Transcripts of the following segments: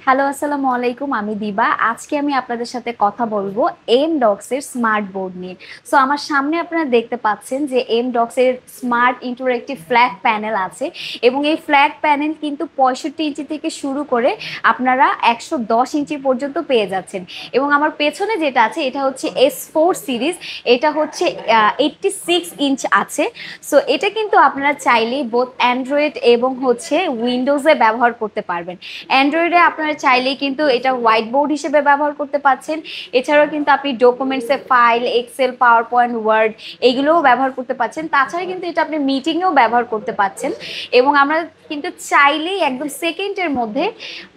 Hello, আসসালামু আলাইকুম। আমি দিবা। আজকে আমি আপনাদের সাথে কথা বলবো এমডক্স এর স্মার্ট বোর্ড নিয়ে। সো আমার সামনে আপনারা দেখতে পাচ্ছেন যে এমডক্স এর স্মার্ট ইন্টারেক্টিভ ফ্ল্যাট প্যানেল আছে এবং এই ফ্ল্যাট প্যানেল কিন্তু 65 ইঞ্চি থেকে শুরু করে আপনারা 110 ইঞ্চি পর্যন্ত পেয়ে যাচ্ছেন। এবং আমার পেছনে যেটা আছে এটা হচ্ছে S4 সিরিজ। এটা হচ্ছে 86 ইঞ্চ আছে। সো এটা কিন্তু আপনারা চাইলেই বোথ অ্যান্ড্রয়েড এবং হচ্ছে উইন্ডোজে ব্যবহার করতে পারবেন। অ্যান্ড্রয়েডে আপনারা চাইলেই কিন্তু এটা হোয়াইট বোর্ড হিসেবে ব্যবহার করতে পারছেন। এছাড়াও কিন্তু আপনি ডকুমেন্টসে file, Excel, PowerPoint, Word এগুলোও ব্যবহার করতে পারছেন। তাছাড়া কিন্তু এটা আপনি মিটিংয়েও ব্যবহার করতে পারছেন। এবং আমরা কিন্তু চাইলেই একদম সেকেন্ডের মধ্যে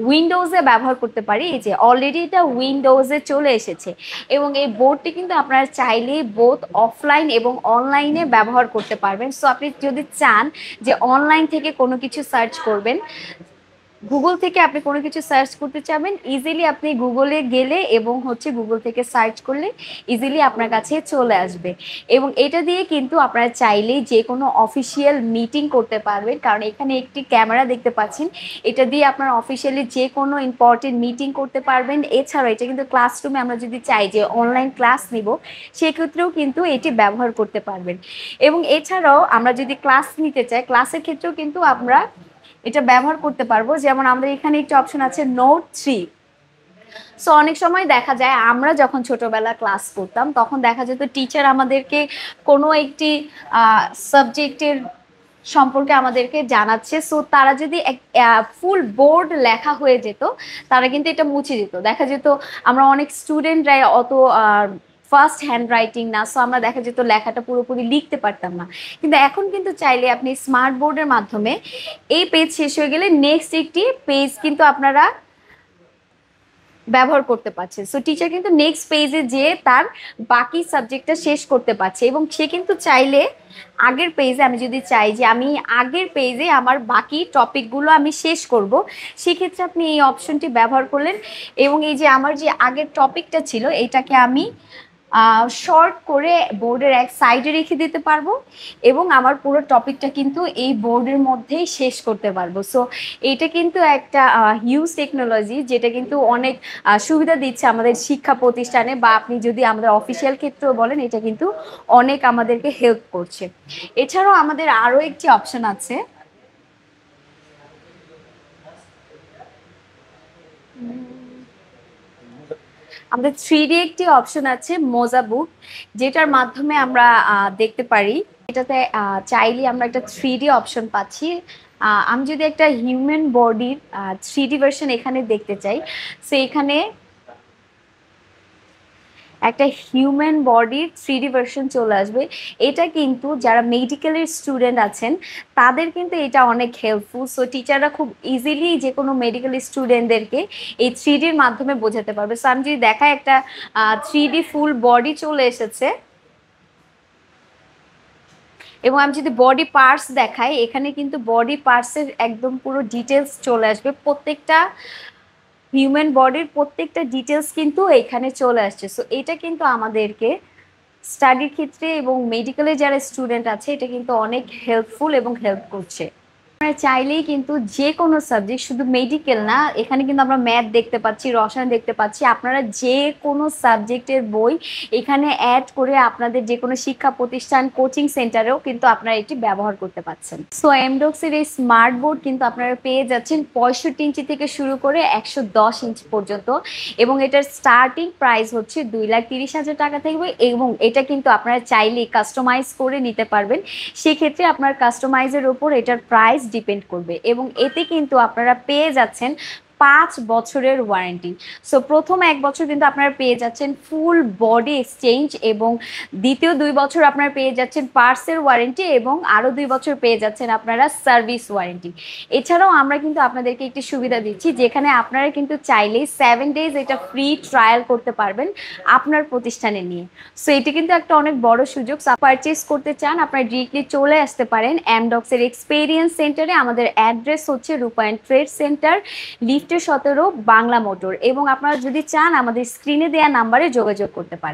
উইন্ডোজে ব্যবহার করতে পারি। এই যে অলরেডি এটা উইন্ডোজে চলে এসেছে এবং এই বোর্ডটি কিন্তু আপনারা চাইলেই বোথ অফলাইন এবং অনলাইনে ব্যবহার করতে পারবেন। সো আপনি যদি চান যে অনলাইন থেকে কোনো কিছু সার্চ করবেন, গুগল থেকে আপনি কোনো কিছু সার্চ করতে চাবেন, ইজিলি আপনি গুগলে গেলে এবং হচ্ছে গুগল থেকে সার্চ করলে ইজিলি আপনার কাছে চলে আসবে। এবং এটা দিয়ে কিন্তু আপনারা চাইলেই যে কোনো অফিসিয়াল মিটিং করতে পারবেন, কারণ এখানে একটি ক্যামেরা দেখতে পাচ্ছেন। এটা দিয়ে আপনার অফিসিয়ালি যে কোনো ইম্পর্টেন্ট মিটিং করতে পারবেন। এছাড়াও এটা কিন্তু ক্লাসরুমে আমরা যদি চাই যে অনলাইন ক্লাস নিব, সেক্ষেত্রেও কিন্তু এটি ব্যবহার করতে পারবেন। এবং এছাড়াও আমরা যদি ক্লাস নিতে চাই, ক্লাসের ক্ষেত্রেও কিন্তু আমরা এটা ব্যবহার করতে পারবো। যেমন আমাদের এখানে একটা অপশন আছে নোট 3। সো অনেক সময় দেখা যায় আমরা যখন ছোটবেলা ক্লাস করতাম তখন দেখা যেত টিচার আমাদেরকে কোনো একটি সাবজেক্টের সম্পর্কে আমাদেরকে জানাচ্ছে। সো তারা যদি ফুল বোর্ড লেখা হয়ে যেত, তারা কিন্তু এটা মুছে দিত। দেখা যেত আমরা অনেক স্টুডেন্টরাই অত ফার্স্ট হ্যান্ড রাইটিং না, সো আমরা দেখা যেত লেখাটা পুরোপুরি লিখতে পারতাম না। কিন্তু এখন কিন্তু চাইলে আপনি স্মার্ট বোর্ডের মাধ্যমে এই পেজ শেষ হয়ে গেলে নেক্সট একটি পেজ কিন্তু আপনারা ব্যবহার করতে পারছে। সো টিচার কিন্তু নেক্সট পেজে যেয়ে তার বাকি সাবজেক্টটা শেষ করতে পারছে এবং সে কিন্তু চাইলে আগের পেজে, আমি যদি চাই যে আমি আগের পেজে আমার বাকি টপিকগুলো আমি শেষ করব, সেক্ষেত্রে আপনি এই অপশনটি ব্যবহার করলেন এবং এই যে আমার যে আগের টপিকটা ছিল এটাকে আমি শর্ট করে বোর্ডের এক সাইডে রেখে দিতে পারবো এবং আমার পুরো টপিকটা কিন্তু এই বোর্ডের মধ্যেই শেষ করতে পারবো। সো এটা কিন্তু একটা হিউজ টেকনোলজি, যেটা কিন্তু অনেক সুবিধা দিচ্ছে আমাদের শিক্ষা প্রতিষ্ঠানে, বা আপনি যদি আমাদের অফিসিয়াল ক্ষেত্রেও বলেন, এটা কিন্তু অনেক আমাদেরকে হেল্প করছে। এছাড়াও আমাদের আরও একটি অপশন আছে। আমাদের 3D একটি অপশন আছে মোজা বুক, যেটার মাধ্যমে আমরা দেখতে পারি। এটাতে চাইলে আমরা একটা 3D অপশন পাচ্ছি। আমি যদি একটা হিউম্যান বডির 3D ভার্সন এখানে দেখতে চাই, সো এখানে একটা হিউম্যান বডির 3D ভার্সন চলে আসবে। এটা কিন্তু যারা মেডিকেলের স্টুডেন্ট আছেন তাদের কিন্তু এটা অনেক হেল্পফুল। সো টিচাররা খুব ইজিলি যে কোনো মেডিকেল স্টুডেন্টদেরকে এই 3Dর মাধ্যমে বোঝাতে পারবে। সো আমি যদি দেখাই, একটা 3D ফুল বডি চলে এসেছে এবং আমি যদি বডি পার্টস দেখাই, এখানে কিন্তু বডি পার্টসের একদম পুরো ডিটেলস চলে আসবে। প্রত্যেকটা হিউম্যান বডির প্রত্যেকটা ডিটেলস কিন্তু এখানে চলে আসছে। সো এটা কিন্তু আমাদেরকে স্টাডির ক্ষেত্রে এবং মেডিকেলে যারা স্টুডেন্ট আছে এটা কিন্তু অনেক হেল্পফুল এবং হেল্প করছে। আপনারা চাইলেই কিন্তু যে কোনো সাবজেক্ট, শুধু মেডিকেল না, এখানে কিন্তু আমরা ম্যাথ দেখতে পাচ্ছি, রসায়ন দেখতে পাচ্ছি, আপনারা যে কোনো সাবজেক্টের বই এখানে অ্যাড করে আপনাদের যে কোনো শিক্ষা প্রতিষ্ঠান, কোচিং সেন্টারেও কিন্তু আপনারা এটি ব্যবহার করতে পারছেন। সো এমডক্সের এই স্মার্ট বোর্ড কিন্তু আপনারা পেয়ে যাচ্ছেন 65 ইঞ্চি থেকে শুরু করে 110 ইঞ্চি পর্যন্ত এবং এটার স্টার্টিং প্রাইস হচ্ছে 2,30,000 টাকা থেকে। এবং এটা কিন্তু আপনারা চাইলেই কাস্টমাইজ করে নিতে পারবেন। সেক্ষেত্রে আপনার কাস্টমাইজের উপর এটার প্রাইস ডিপেন্ড করবে এবং এতে কিন্তু আপনারা পেয়ে যাচ্ছেন 5 বছরের ওয়ারেন্টি। সো প্রথম 1 বছর কিন্তু আপনারা পেয়ে যাচ্ছেন ফুল বডি এক্সচেঞ্জ এবং দ্বিতীয় 2 বছর আপনারা পেয়ে যাচ্ছেন পার্টসের ওয়ারেন্টি এবং আরও 2 বছর পেয়ে যাচ্ছেন আপনারা সার্ভিস ওয়ারেন্টি। এছাড়াও আমরা কিন্তু আপনাদেরকে একটি সুবিধা দিচ্ছি, যেখানে আপনারা কিন্তু চাইলেই 7 ডেজ এটা ফ্রি ট্রায়াল করতে পারবেন আপনার প্রতিষ্ঠানে নিয়ে। সো এটি কিন্তু একটা অনেক বড় সুযোগ। পারচেস করতে চান আপনারা ডিরেক্টলি চলে আসতে পারেন এমডক্সের এক্সপেরিয়েন্স সেন্টারে। আমাদের অ্যাড্রেস হচ্ছে রূপায়ণ ট্রেড সেন্টার, লিফটের 17, বাংলা মোটর। এবং আপনারা যদি চান আমাদের স্ক্রিনে দেওয়া নাম্বারে যোগাযোগ করতে পারেন।